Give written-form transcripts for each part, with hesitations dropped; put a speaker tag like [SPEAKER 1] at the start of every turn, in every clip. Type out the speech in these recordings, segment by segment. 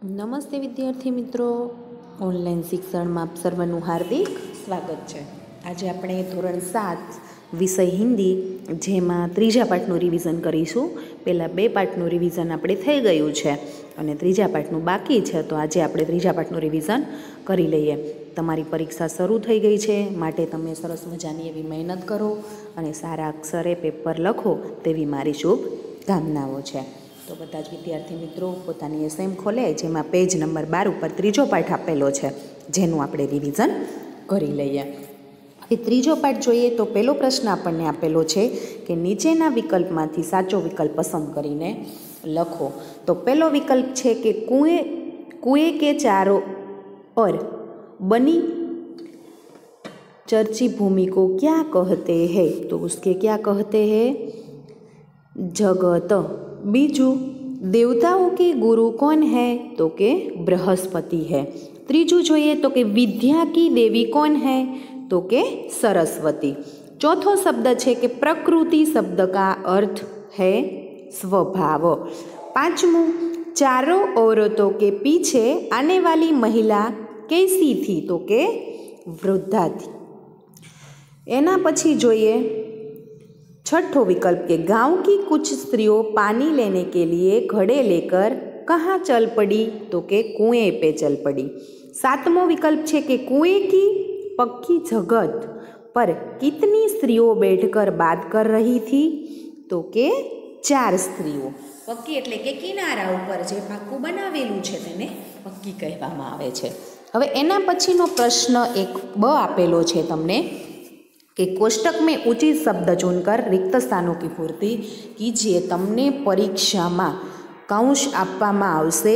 [SPEAKER 1] નમસ્તે વિદ્યાર્થી મિત્રો, ઓનલાઈન શિક્ષણમાં આપ સર્વનું હાર્દિક સ્વાગત છે। આજે આપણે ધોરણ 7 વિષય હિન્દી જેમાં ત્રીજા પાઠનું રિવિઝન કરીશું। પહેલાં 2 પાઠનું રિવિઝન આપણે થઈ ગયું છે અને ત્રીજા પાઠનું બાકી છે, તો આજે આપણે ત્રીજા પાઠનું રિવિઝન કરી લઈએ। તમારી પરીક્ષા શરૂ થઈ ગઈ છે, માટે તમે સરસ મજાની એવી મહેનત કરો અને સારા અક્ષરે પેપર લખો તેવી મારી શુભકામનાઓ છે। તો બધા જ વિદ્યાર્થી મિત્રો પોતાની એસએમ ખોલે, જેમાં પેજ નંબર 12 ઉપર ત્રીજો પાઠ આપેલો છે, જેનું આપણે રિવિઝન કરી લઈએ। હવે ત્રીજો પાઠ જોઈએ તો પહેલો પ્રશ્ન આપણને આપેલો છે કે નીચેના વિકલ્પમાંથી સાચો વિકલ્પ પસંદ કરીને લખો। તો પહેલો વિકલ્પ છે કે कुएं के चारों ओर बनी चर्ची भूमि को क्या कहते हैं? तो उसके क्या कहते हैं? जगत। बीजू, देवताओं के गुरु कौन है? तो के बृहस्पति है। त्रीजू જોઈએ તો કે विद्या की देवी कौन है? तो के सरस्वती। चौथो शब्द है कि प्रकृति शब्द का अर्थ है स्वभाव। पांचमू, चारों औरतों के पीछे आने वाली महिला कैसी थी? तो के वृद्धा थी। एना पछी જોઈએ छठो विकल्प के गांव की कुछ स्त्रियों पानी लेने के लिए घड़े लेकर कहाँ चल पड़ी? तो के कुएं पे चल पड़ी। सातमो विकल्प है कि कुएं की पक्की जगत पर कितनी स्त्रियों बैठकर बात कर रही थी? तो के 4 स्त्रियों। पक्की एटले के किनारा ऊपर जे पाकું બનાવેલું છે તેને પક્કી કહેવામાં આવે છે। હવે એના પછીનો પ્રશ્ન એક બ આપેલો છે તમને कि कोष्टक में उचित शब्द चुनकर रिक्त स्थानों की पूर्ति कीजिए। तमने परीक्षा में काउंस आपवामां आवशे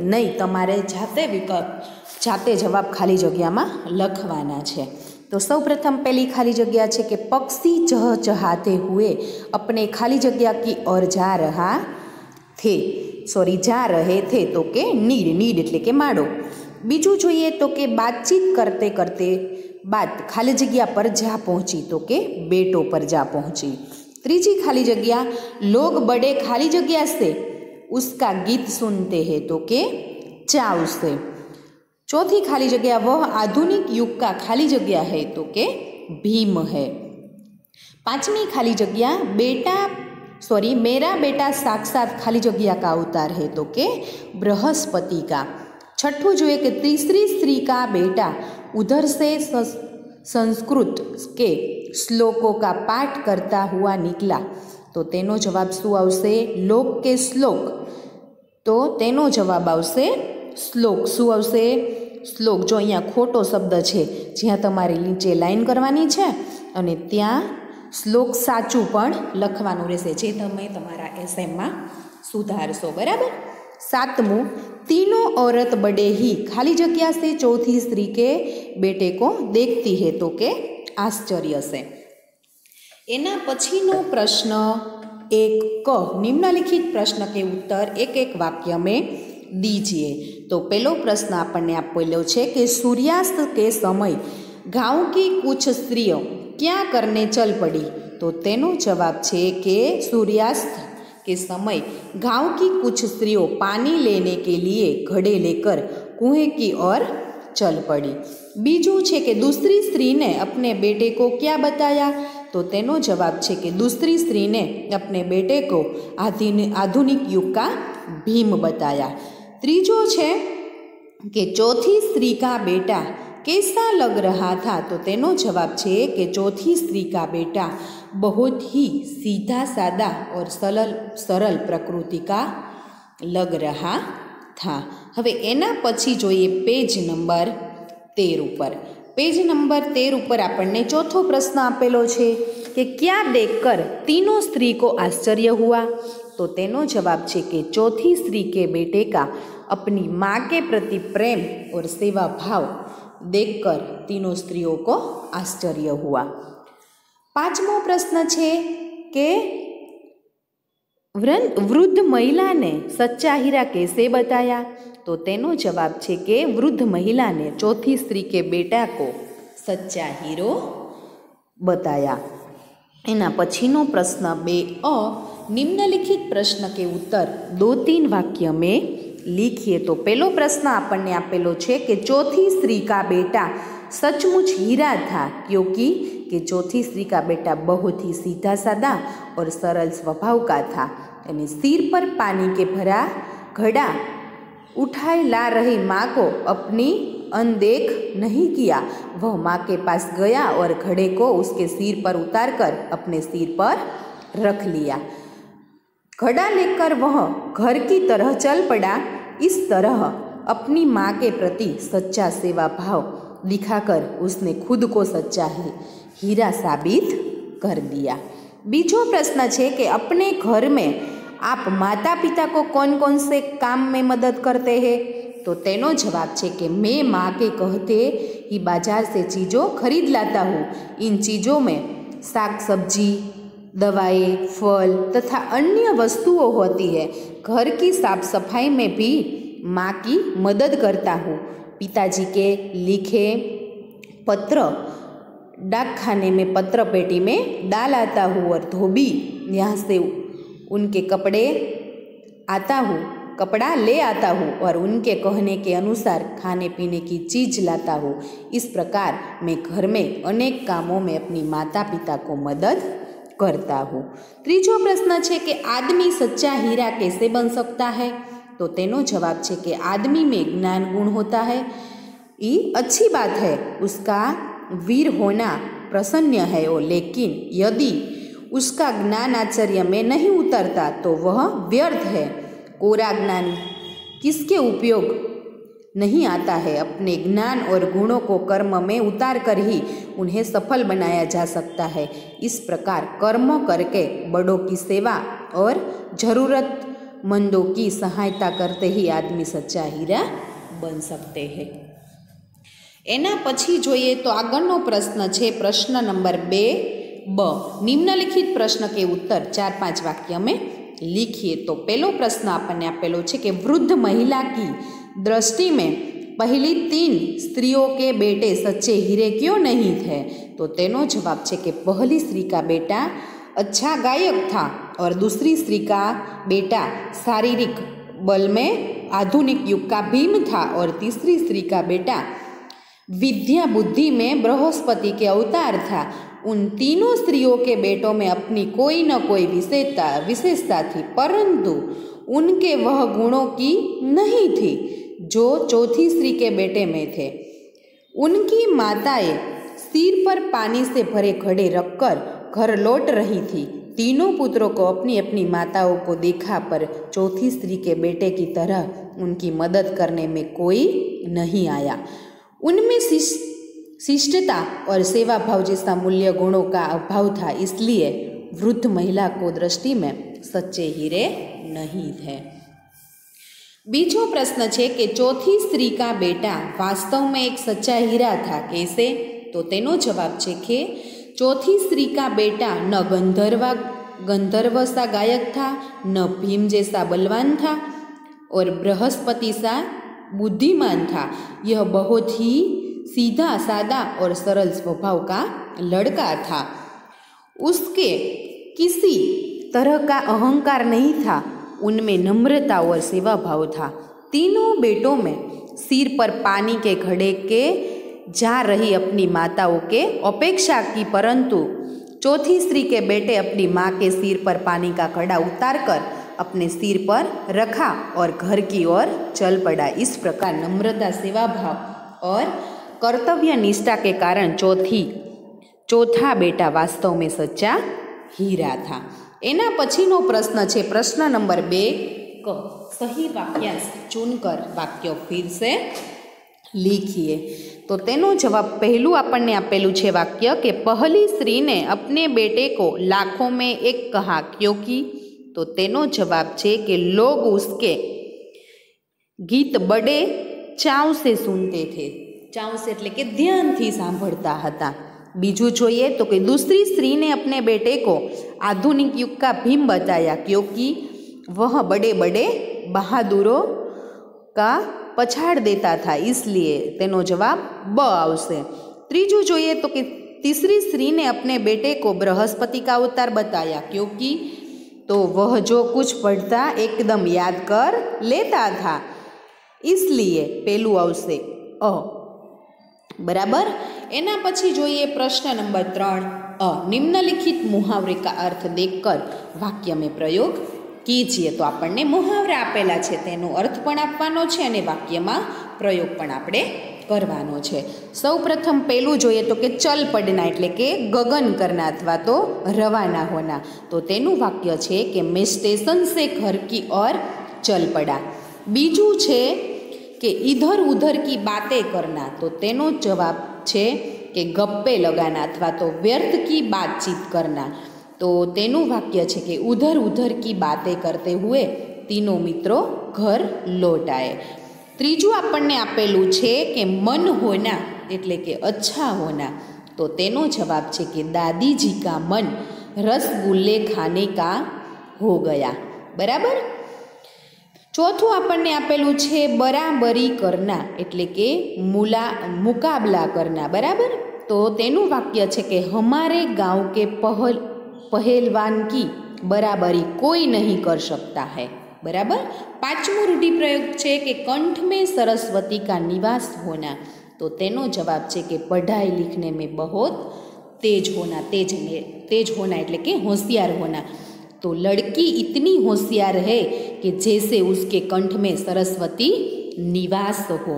[SPEAKER 1] नहीं, तमारे जाते जवाब खाली जग्या में लखवाना छे। तो सौ प्रथम पहली खाली जग्या है कि पक्षी चहचहाते हुए अपने खाली जग्या की ओर जा रहे थे। तो के नीड एटले के माड़ो। बीजू જોઈએ तो कि बातचीत करते करते बात खाली जग्या पर जा पहुंची। तो के बेटों पर जा पहुंची। तीजी खाली जग्या, लोग बड़े खाली जग्या से उसका गीत सुनते हैं। तो के चाव से। चौथी खाली जग्या, वह आधुनिक युग का खाली जग्या है। तो के भीम है। पांचवी खाली जग्या, मेरा बेटा साक्षात खाली जग्या का अवतार है। तो के बृहस्पति का। छठू जो है कि तीसरी स्त्री का बेटा उधर से संस्कृत के श्लोकों का पाठ करता हुआ निकला। तो तेनो जवाब शू आवशे? लोक के श्लोक। तो तेनो जवाब आवशे श्लोक। शू आवशे? श्लोक। जो अहींया खोटो शब्द है, ज्यां तमारे नीचे लाइन करवानी है अने त्यां श्लोक साचुं पण लखवानुं रहेशे, जे तमे तमारा एसएम में सुधारशो। बराबर। सातमू, तीनों औरत बड़े ही खाली जग्या से चौथी स्त्री के बेटे को देखती है। तो के आश्चर्य से। एना पछीनो प्रश्न एक क, निम्नलिखित प्रश्न के उत्तर एक एक वाक्य में दीजिए। तो पहलो प्रश्न आपने आपेलो छे कि सूर्यास्त के समय गांव की कुछ स्त्रियों क्या करने चल पड़ी? तो तेनो जवाब छे कि सूर्यास्त के समय गांव की कुछ स्त्रियों पानी लेने के लिए घड़े लेकर कुएं की ओर चल पड़ी। बीजू है कि दूसरी स्त्री ने अपने बेटे को क्या बताया? तो तेनो जवाब है कि दूसरी स्त्री ने अपने बेटे को आधुनिक युग का भीम बताया। तीजो है कि चौथी स्त्री का बेटा कैसा लग रहा था? तो तेनो जवाब है कि चौथी स्त्री का बेटा बहुत ही सीधा सादा और सरल प्रकृति का लग रहा था। हवे एना पछी जोईए पेज नंबर 13 ऊपर। पेज नंबर 13 ऊपर आपने चौथो प्रश्न आपेलो छे कि क्या देखकर तीनों स्त्री को आश्चर्य हुआ? तो तेनो जवाब है कि चौथी स्त्री के बेटे का अपनी माँ के प्रति प्रेम और सेवा भाव देखकर तीनों स्त्रियों को आश्चर्य हुआ। पांचमो प्रश्न है कि वृद्ध महिला ने सच्चा हीरा कैसे बताया? तो तेनो जवाब है कि वृद्ध महिला ने चौथी स्त्री के बेटा को सच्चा हीरो बताया। एना पछीनो प्रश्न 2 निम्नलिखित प्रश्न के उत्तर 2-3 वाक्य में लिखिए। तो पहलो प्रश्न आपने आपेलो छे कि चौथी स्त्री का बेटा सचमुच हीरा था, क्योंकि कि चौथी स्त्री का बेटा बहुत ही सीधा साधा और सरल स्वभाव का था। यानी सिर पर पानी के भरा घड़ा उठाए ला रही माँ को अपनी अनदेख नहीं किया। वह माँ के पास गया और घड़े को उसके सिर पर उतारकर अपने सिर पर रख लिया। घड़ा लेकर वह घर की तरह चल पड़ा। इस तरह अपनी माँ के प्रति सच्चा सेवा भाव दिखाकर उसने खुद को सच्चा हीरा साबित कर दिया। बीजो प्रश्न है कि अपने घर में आप माता पिता को कौन कौन से काम में मदद करते हैं? तो तेनो जवाब है कि मैं माँ के कहते ही बाजार से चीज़ों खरीद लाता हूँ। इन चीज़ों में साग सब्जी, दवाएं, फल तथा अन्य वस्तुओं होती है। घर की साफ सफाई में भी माँ की मदद करता हूँ। पिताजी के लिखे पत्र डाक खाने में पत्र पेटी में डाल आता हूँ और धोबी यहाँ से उनके कपड़ा ले आता हूँ और उनके कहने के अनुसार खाने पीने की चीज़ लाता हूँ। इस प्रकार मैं घर में अनेक कामों में अपनी माता पिता को मदद करता हूँ। तीजो प्रश्न है कि आदमी सच्चा हीरा कैसे बन सकता है? तो तेनो जवाब है कि आदमी में ज्ञान गुण होता है, ये अच्छी बात है, उसका वीर होना प्रसन्न है वो, लेकिन यदि उसका ज्ञान आचर्य में नहीं उतरता तो वह व्यर्थ है। कोरा ज्ञान किसके उपयोग नहीं आता है। अपने ज्ञान और गुणों को कर्म में उतार कर ही उन्हें सफल बनाया जा सकता है। इस प्रकार कर्म करके बड़ों की सेवा और जरूरतमंदों की सहायता करते ही आदमी सच्चा हीरा बन सकते हैं। एना पछी जोईए तो आगळनो प्रश्न छे प्रश्न नंबर 2 निम्नलिखित प्रश्न के उत्तर 4-5 वाक्य में लिखिए। तो पहलो प्रश्न आपने आपेलो छे कि वृद्ध महिला की दृष्टि में पहली 3 स्त्रियों के बेटे सच्चे हीरे क्यों नहीं थे? तो तेनो जवाब है कि पहली स्त्री का बेटा अच्छा गायक था और दूसरी स्त्री का बेटा शारीरिक बल में आधुनिक युग का भीम था और तीसरी स्त्री का बेटा विद्या बुद्धि में बृहस्पति के अवतार था। उन तीनों स्त्रियों के बेटों में अपनी कोई न कोई विशेषता थी, परंतु उनके वह गुणों की नहीं थी जो चौथी स्त्री के बेटे में थे। उनकी माताएं सिर पर पानी से भरे घड़े रखकर घर लौट रही थी। तीनों पुत्रों को अपनी अपनी माताओं को देखा, पर चौथी स्त्री के बेटे की तरह उनकी मदद करने में कोई नहीं आया। उनमें शिष्टता और सेवा भाव जैसा मूल्य गुणों का अभाव था, इसलिए वृद्ध महिला को दृष्टि में सच्चे हीरे नहीं थे। बीजो प्रश्न है कि चौथी स्त्री का बेटा वास्तव में एक सच्चा हीरा था, कैसे? तो तेनो जवाब है कि चौथी स्त्री का बेटा न गंधर्व सा गायक था, न भीम जैसा बलवान था और बृहस्पति सा बुद्धिमान था। यह बहुत ही सीधा सादा और सरल स्वभाव का लड़का था। उसके किसी तरह का अहंकार नहीं था, उनमें नम्रता और सेवा भाव था। तीनों बेटों में सिर पर पानी के घड़े के जा रही अपनी माताओं के अपेक्षा की, परंतु चौथी स्त्री के बेटे अपनी माँ के सिर पर पानी का घड़ा उतारकर अपने सिर पर रखा और घर की ओर चल पड़ा। इस प्रकार नम्रता, सेवा भाव और कर्तव्य निष्ठा के कारण चौथा बेटा वास्तव में सच्चा हीरा था। एना पछीनो प्रश्न है प्रश्न नंबर 2 सही वाक्यांश चुनकर वाक्य फिर से लिखिए। तो तेनो जवाब पहलू आपने आपेलू छे वाक्य कि पहली स्त्री ने अपने बेटे को लाखों में एक कहा, क्योंकि? तो तेनो जवाब है कि लोग उसके गीत बड़े चाव से सुनते थे। चाव से એટલે કે ધ્યાનથી સાંભળતા હતા। બીજું જોઈએ તો कि दूसरी स्त्री ने अपने बेटे को आधुनिक युग का भीम बताया, क्योंकि वह बड़े बड़े बहादुरों का पछाड़ देता था, इसलिए तेनो जवाब ब आवशे। ત્રીજું જોઈએ तो कि तीसरी स्त्री ने अपने बेटे को बृहस्पति का अवतार बताया, क्योंकि तो वह जो कुछ पढ़ता एकदम याद कर लेता था। इसलिए पेલું આવશે અ। बराबर। एना पछी जोईए प्रश्न नंबर 3 अ। निम्नलिखित मुहावरे का अर्थ देखकर वाक्य में प्रयोग कीजिए। तो आपने मुहावरा आपेला छे तेनो अर्थ पण आपवानो छे अने वाक्यमां प्रयोग पण आपणे करवानो छे। सौ प्रथम पेलू जोईए तो के चल पड़ना एटले के गगन करना अथवा तो रवाना होना। तो तेनुं वाक्य छे कि मैं स्टेशन से घर की ओर चल पड़ा। बीजू छे कि इधर उधर की बातें करना। तो तेनो जवाब छे कि गप्पे लगाना अथवा तो व्यर्थ की बातचीत करना। तो तेनुं वाक्य छे कि उधर उधर की बातें करते हुए तीनों मित्रों घर लौट आए। त्रीजू आपने आपेलू छे कि मन होना एटले के अच्छा होना। तो तेनो जवाब छे कि दादी जी का मन रसगुल्ले खाने का हो गया। बराबर। चौथुं आपने आपेलू छे बराबरी करना एटले के मुकाबला करना। बराबर। तो तेनुं वाक्य छे कि हमारे गांव के पहलवान की बराबरी कोई नहीं कर सकता है। बराबर। पांचमो रूढ़िप्रयोग छे कि कंठ में सरस्वती का निवास होना। तो तेनो जवाब छे कि पढ़ाई लिखने में बहुत तेज होना। तेज होना एटले कि होशियार होना। तो लड़की इतनी होशियार है कि जैसे उसके कंठ में सरस्वती निवास हो।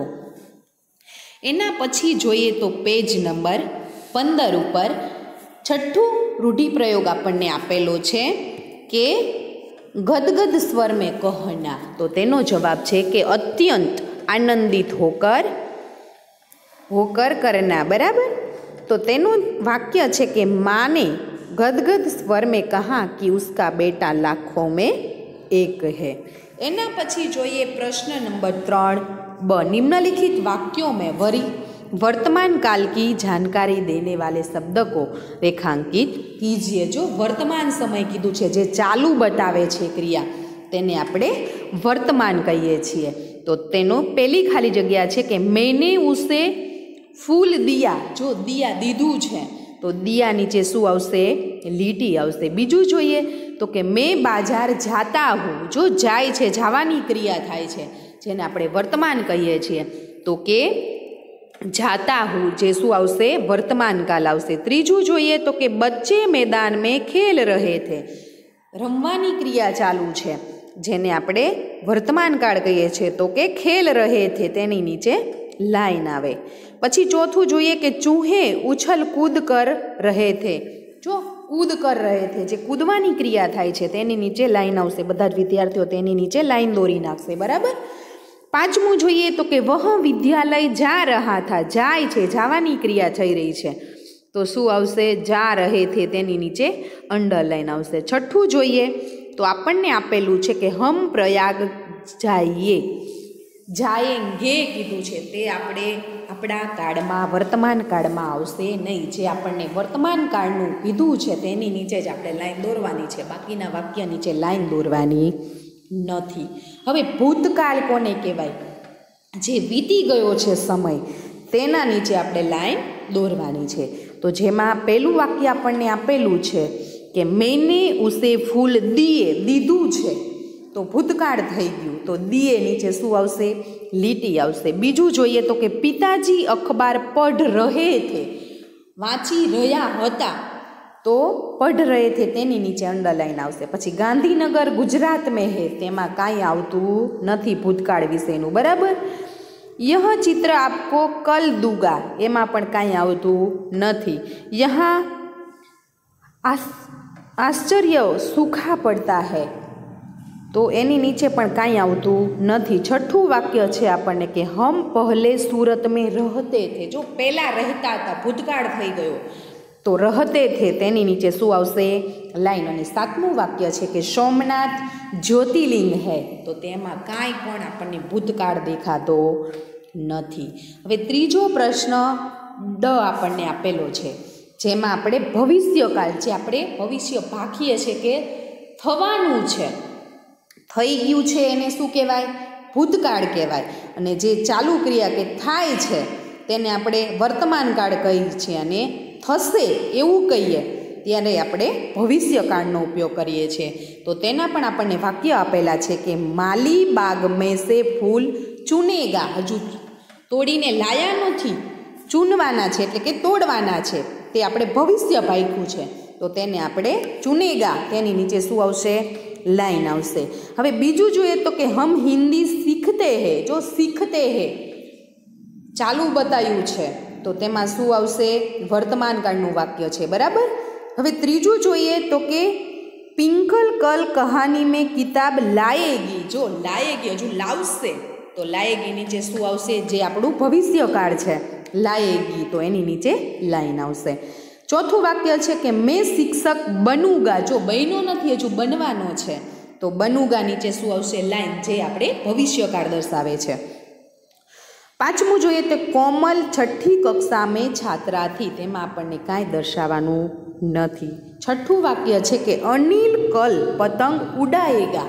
[SPEAKER 1] एना पछी जोईए तो पेज नंबर 15 पर छठ्ठू रूढ़िप्रयोग आपने आपेलो छे कि गदगद स्वर में कहना। तो तेनो जवाब छे कि अत्यंत आनंदित होकर करना। बराबर। तो तेनो वाक्य छे कि माँ ने गदगद स्वर में कहा कि उसका बेटा लाखों में एक है। एना पछी जोईए प्रश्न नंबर 3 ब। निम्नलिखित वाक्यों में वर्तमान काल की जानकारी देने वाले शब्द को रेखांकित कीजिए। जो वर्तमान समय कीधुं छे, जे चालू बतावे छे क्रिया, तेने आपणे वर्तमान कहीए छीए। तो तेनो पहली खाली जग्या छे कि मैंने उसे फूल दिया। जो दिया दीधुं छे तो दिया नीचे शुं आवशे? લીટી આવશે। बीजू जोईए तो कि मैं बाजार जाता हूँ। जो जाय छे, जावानी क्रिया थाय छे, जेने आपणे वर्तमान कहीए छीए। तो के जाता हूँ जे शुं आवशे? वर्तमान काल आवशे। त्रीजू जोईए तो कि बच्चे मैदान में खेल रहे थे। रमवानी क्रिया चालू छे, जेने आपणे वर्तमान काळ कहीए छीए। तो के खेल रहे थे तेनी नीचे लाइन आवे। पछी चौथुं जोईए कि चूहे उछल कूद कर रहे थे। जो कूद कर रहे थे, जे कूदवानी क्रिया थाय छे तेनी नीचे लाइन आवशे। बधा ज विद्यार्थीओ तेनी नीचे लाइन दोरी नाखशे। बराबर। पांचमું જોઈએ तो कि वह विद्यालय जा रहा था। जाय छे, जावानी क्रिया थई रही छे, तो शुं आवशे? जा रहे थे तेनी नीचे अंडरलाइन आवशे। छठ्ठું જોઈએ तो आपणने आपेલું છે कि हम प्रयाग जाइए। जाएंगे कीधुं छे ते आपणे आपणा काळमां वर्तमान काळमां आवशे नहीं। जे आपणने वर्तमान काळनुं कीधुं छे तेनी नीचे ज आपणे लाइन दोरवानी छे, बाकीना वाक्य नीचे लाइन दोरवानी નથી। હવે ભૂતકાળ કોને કહેવાય? જે વીતી ગયો છે સમય, તેના નીચે આપણે લાઈન દોરવાની છે। તો જેમાં પહેલું વાક્ય આપણને આપેલું છે કે મેને ઉસે ફૂલ દીએ, દીધું છે તો ભૂતકાળ થઈ ગયું, તો દીએ નીચે શું આવશે? લીટી આવશે। બીજું જોઈએ તો કે પિતાજી અખબાર પઢ રહે થે, વાંચી રહ્યા હતા, तो पढ़ रहे थे तेनी नीचे अंडरलाइन आवशे। पछी गांधीनगर गुजरात में है, तेमां कांई आवतुं नथी भूतकाळ विशेनुं। बराबर। यह चित्र आपको कल दूंगा, एमां पण कांई आवतुं नथी। यहाँ आश्चर्य सूखा पड़ता है, तो एनी नीचे पण कांई आवतुं नथी। छठ्ठું वाक्य छे आपणने कि हम पहले सूरत में रहते थे। जो पहला रहता था, भूतकाळ थई गयो, तो रहते थे तेनी नीचे शुं आवशे? लाइन। अने सातमुं वाक्य छे कि सोमनाथ ज्योतिर्लिंग है, तो तेमां कांई पण आपणने भूतकाळ देखातो नथी। हवे त्रीजो प्रश्न ड आपणने आपेलो छे, जेमां आपणे भविष्यकाल, जे आपणे भविष्य भाखीए छे के थवानुं छे, थई गयुं छे एने शुं कहेवाय? भूतकाळ कहेवाय। अने जे चालू क्रिया के थाय छे तेने आपणे वर्तमान काळ कहीए छीए, अने थशे एवुं कहीए त्यारे आपणे भविष्यकाळनो उपयोग करीए छीए। तो तेना पण आपणे वाक्य आपेला छे कि माली बाग में से फूल ચૂનેગા, હજુ તોડીને લાયા નથી, ચૂનવાના છે એટલે કે તોડવાના છે, તે આપણે ભવિષ્ય પાક્યું છે, તો તેને આપણે ચૂનેગા, તેની નીચે શું આવશે? લાઈન આવશે. હવે બીજું જોઈએ તો કે હમ હિન્દી સીખતે હે, જો સીખતે હે ચાલુ બતાવ્યું છે તો તેમાં શું આવશે? વર્તમાન કાળનું વાક્ય છે, બરાબર. હવે ત્રીજું જોઈએ તો કે પિંકલ કલ કહાની મેં કિતાબ લાયેગી, જો લાયેગી હજુ લાવશે તો લાયેગી નીચે શું આવશે? જે આપણું ભવિષ્યકાળ છે, લાયેગી, તો એની નીચે લાઈન આવશે. ચોથું વાક્ય છે કે મેં શિક્ષક બનુગા, જો બન્યો નથી હજુ બનવાનો છે, તો બનુગા નીચે શું આવશે? લાઈન, જે આપણે ભવિષ્યકાળ દર્શાવે છે. પાંચમું જોઈએ તો કોમલ છઠ્ઠી કક્ષા મેં છાત્રાથી, તેમાં આપણને કાંઈ દર્શાવવાનું નથી. છઠ્ઠું વાક્ય છે કે અનિલ કલ પતંગ ઉડાએગા,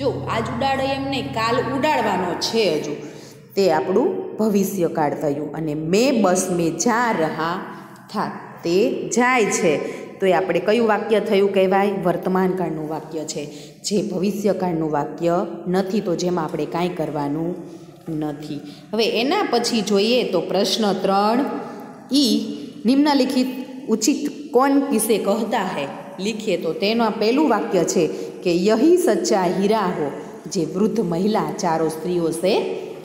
[SPEAKER 1] જો આજ ઉડાડે એમ નહીં, કાલ ઉડાડવાનો છે હજુ, તે આપણું ભવિષ્યકાળ થયું. અને મેં બસ મેં જા રહા થા, તે જાય છે, તો એ આપણે કયું વાક્ય થયું કહેવાય? વર્તમાન કાળનું વાક્ય છે, જે ભવિષ્યકાળનું વાક્ય નથી, તો જેમાં આપણે કાંઈ કરવાનું નથી. હવે એના પછી જોઈએ તો પ્રશ્ન 3 ઈ નિમ્નલિખિત ઉચિત કોણ કિસે કહતા હૈ લીખીએ, તો તેનું પહેલું વાક્ય છે કે યહી સચ્ચા હીરા હો જે વૃદ્ધ મહિલા ચારો સ્ત્રીઓ સે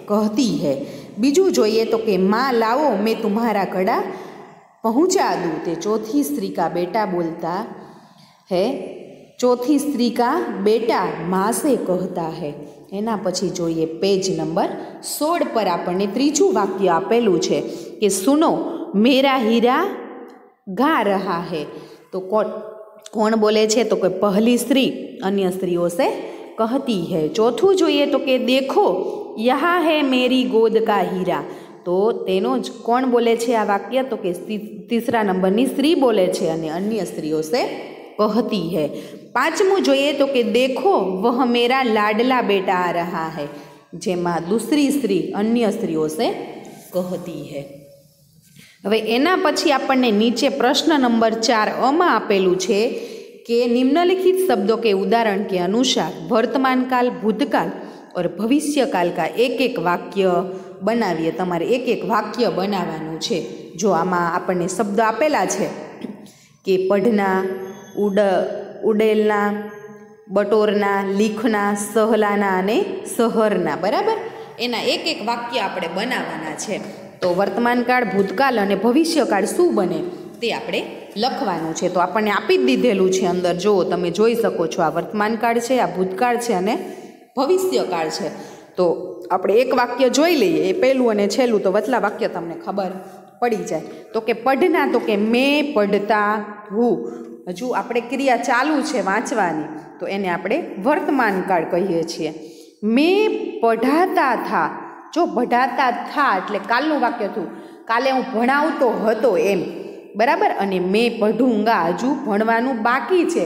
[SPEAKER 1] કહતી હૈ. બીજું જોઈએ તો કે માં લાવો મેં तुम्हारा घड़ा पहुँचा दूँ, તે ચોથી સ્ત્રી કા બેટા બોલતા હૈ, ચોથી સ્ત્રી કા બેટા માં સે કહતા હૈ. એના પછી જોઈએ પેજ નંબર 16 પર આપણને ત્રીજું વાક્ય આપેલું છે કે સુનો મેરા હીરા गा रहा है, तो कौन बोले छे? तो कोई पहली स्त्री अन्य स्त्रियों से कहती है. चौथું જોઈએ તો કે देखो यहाँ है मेरी गोद का हीरा, तो तेनो ज कोण बोले छे आ वाक्य? तो કે तीसरा नंबरनी स्त्री बोले छे અને अन्य स्त्रियों से कहती है. પાંચમું જોઈએ તો કે देखो वह मेरा लाडला बेटा आ रहा है, જેમાં दूसरी स्त्री अन्य स्त्रियों से कहती है. હવે એના પછી આપણને નીચે પ્રશ્ન નંબર 4 માં આપેલું છે કે નિમ્નલિખિત શબ્દો के उदाहरण के अनुसार वर्तमान काल, भूतकाल और भविष्य काल का एक एक वाक्य बनाવીએ. તમારે એક એક વાક્ય બનાવવાનું છે. જો આમાં આપણને શબ્દ આપેલા છે કે પઢના, ઉડેલના, બટોરના, લીખના, સહલાના અને શહરના, બરાબર. એના એક એક વાક્ય આપણે બનાવવાના છે. તો વર્તમાન કાળ, ભૂતકાળ અને ભવિષ્યકાળ શું બને તે આપણે લખવાનું છે. તો આપણને આપી જ દીધેલું છે અંદર, જો તમે જોઈ શકો છો. આ વર્તમાન કાળ છે, આ ભૂતકાળ છે અને ભવિષ્યકાળ છે. તો આપણે એક વાક્ય જોઈ લઈએ, એ પહેલું અને છેલ્લું, તો વચલા વાક્ય તમને ખબર પડી જાય. તો કે પઢના, તો કે મેં પઢતા હું, હજુ આપણે ક્રિયા ચાલુ છે વાંચવાની, તો એને આપણે વર્તમાન કાળ કહીએ છીએ. મેં પઢાતા થા, જો પઢાતા થા એટલે કાલનું વાક્ય થયું, કાલે હું ભણાવતો હતો એમ, બરાબર. અને મેં પઢુંગા, હજુ ભણવાનું બાકી છે,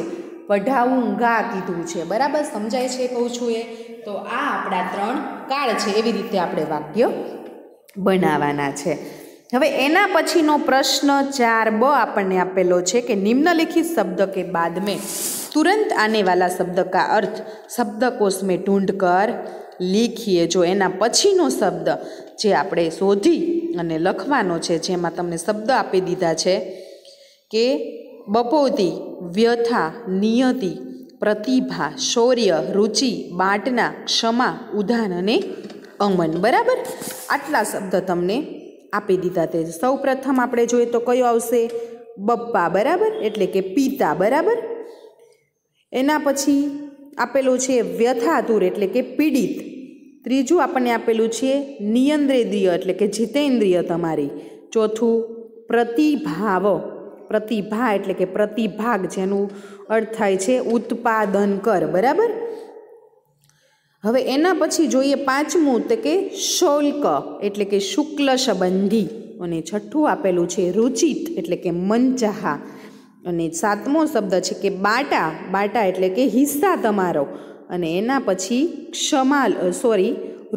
[SPEAKER 1] પઢાવુંગા કીધું છે, બરાબર. સમજાય છે કહું છું એ? તો આ આપણા 3 કાળ છે, એવી રીતે આપણે વાક્ય બનાવવાના છે. હવે એના પછીનો પ્રશ્ન 4b આપણને આપેલો છે કે નિમ્નલિખિત શબ્દ કે बाद में तुरंत आने वाला शब्द का अर्थ शब्दकोश में ढूंढ कर લીખીએ. જો એના પછીનો શબ્દ જે આપણે શોધી અને લખવાનો છે, જેમાં તમને શબ્દ આપી દીધા છે કે બપોતી, વ્યથા, નિયતિ, પ્રતિભા, શૌર્ય, રુચિ, બાટના, ક્ષમા, ઉદાન અને અમન, બરાબર. આટલા શબ્દ તમને આપી દીધા. તે સૌ પ્રથમ આપણે જોઈએ તો કયો આવશે? બપ્પા, બરાબર, એટલે કે પિતા, બરાબર. એના પછી આપેલું છે વ્યથાતુર એટલે કે પીડિત. ત્રીજું આપણને આપેલું છે નિયંદ્રેન્દ્રિય એટલે કે જીતેન્દ્રિય તમારી. ચોથું પ્રતિભાવ, પ્રતિભા એટલે કે પ્રતિભાગ, જેનું અર્થ થાય છે ઉત્પાદન કર, બરાબર. હવે એના પછી જોઈએ પાંચમું તો કે શૌલ્ક એટલે કે શુક્લ સંબંધી. અને છઠ્ઠું આપેલું છે રુચિત એટલે કે મનચાહા. અને સાતમો શબ્દ છે કે બાટા, બાટા એટલે કે હિસ્સા તમારો. અને એના પછી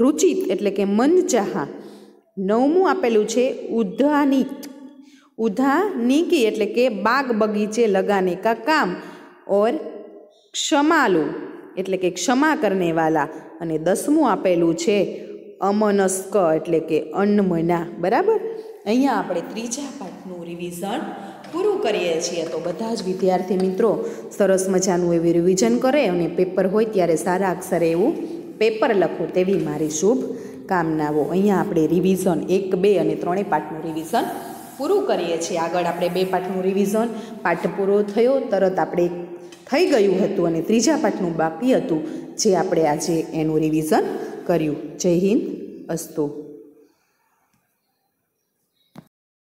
[SPEAKER 1] રુચિત એટલે કે મનચાહા. નવમું આપેલું છે ઉદ્યાનિક, ઉદ્યાનિકી એટલે કે બાગ બગીચે લગાને કા કામ. ઓર ક્ષમાલુ એટલે કે ક્ષમા કરને વાલા. અને 10મું આપેલું છે અમનસ્ક એટલે કે અન્નમના. બરાબર. અહીંયા આપણે ત્રીજા પાઠનું રિવિઝન પૂરું કરીએ છીએ. તો બધા જ વિદ્યાર્થી મિત્રો સરસ મજાનું એવું રિવિઝન કરે અને પેપર હોય ત્યારે સારા અક્ષરે એવું પેપર લખો તેવી મારી શુભ કામનાઓ. અહીંયા આપણે રિવિઝન 1, 2 અને 3 પાઠનું રિવિઝન પૂરું કરીએ છીએ. આગળ આપણે 2 પાઠનું રિવિઝન પાઠ પૂરો થયો તરત આપણે થઈ ગયું હતું અને ત્રીજા પાઠનું બાકી હતું જે આપણે આજે એનું રિવિઝન કર્યું. જય હિન્દ. અસ્તુ.